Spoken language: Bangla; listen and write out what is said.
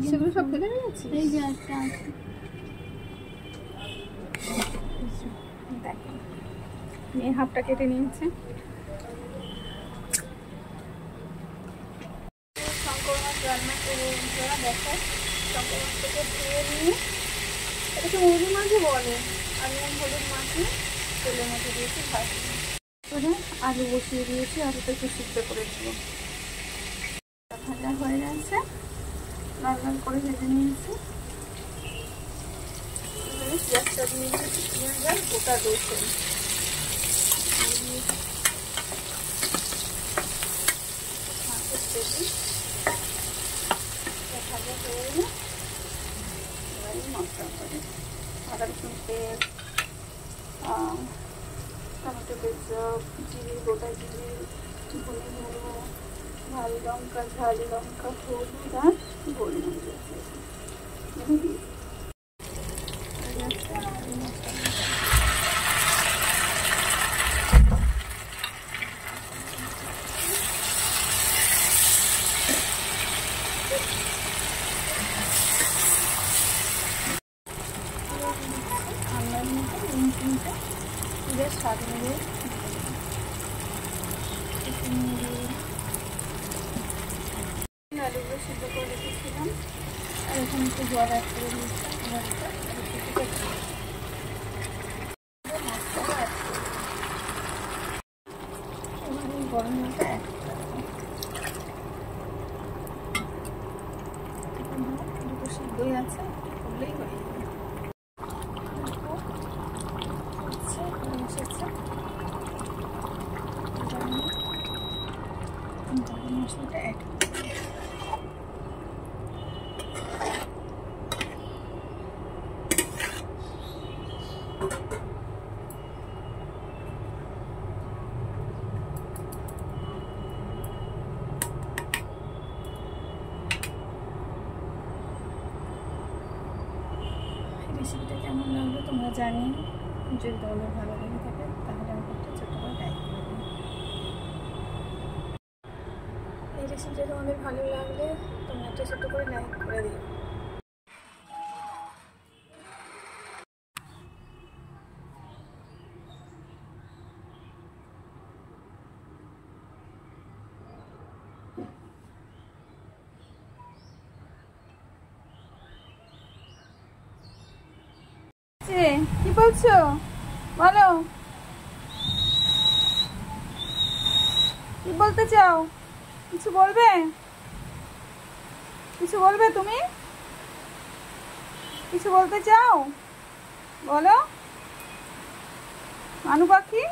সেগুলো সব ফেলে দিয়েছি। এই যে একটা দেখেন মেয়ে হাফটা কেটে নিয়েছে। শঙ্কর মাছ রান্না করে দেখো, শঙ্কর মাছটাকে ধুয়ে নিয়ে এটাকে মুরগি মাছই বলে। আমি হলুদ মাখিয়ে তেলের মধ্যে দিয়েছি ভাজি করে আলু বসিয়ে দিয়েছি, আলুটা একটু সিদ্ধ করে দেবো। ভাজা হয়ে গেছে, লাল লাল করে ভেজে নিয়েছি। পেঁয়াজটা দিয়ে দিয়েছি, পেঁয়াজ আর গোটা রসুন ভাজা হয়ে গেলে মশলা করে আদা রসুন পেস্ট, টমেটো কেচাপ, জিরে, গোটা জিরে, ধনে গুঁড়ো, ঝাল লঙ্কা, হলুদ আর গোলমরিচ দিয়ে স্বাদ মিলিয়ে আলুগুলো সিদ্ধ করে রেখেছিলাম, আর এখানে একটু জল অ্যাড করে দিয়েছিলাম। এবার এই গরম জলটা অ্যাড করে দুটো সিদ্ধই আছে, করলেই হয়ে যাবে। মশলাটা অ্যাড রেসিপিটা কেমন লাগলো তোমরা জানিয়ে। যদি তোমাদের ভালো লেগে থাকে তাহলে আমাকে একটা ছোটো করে লাইক করে দিও। এই রেসিপিটা তোমাদের ভালো লাগলে তোমরা একটা ছোটো করে লাইক করে দিও। কি বলছো বলো, কি বলতে চাও? কিছু বলবে? কিছু বলবে? তুমি কিছু বলতে চাও? বলো মানু পাখি।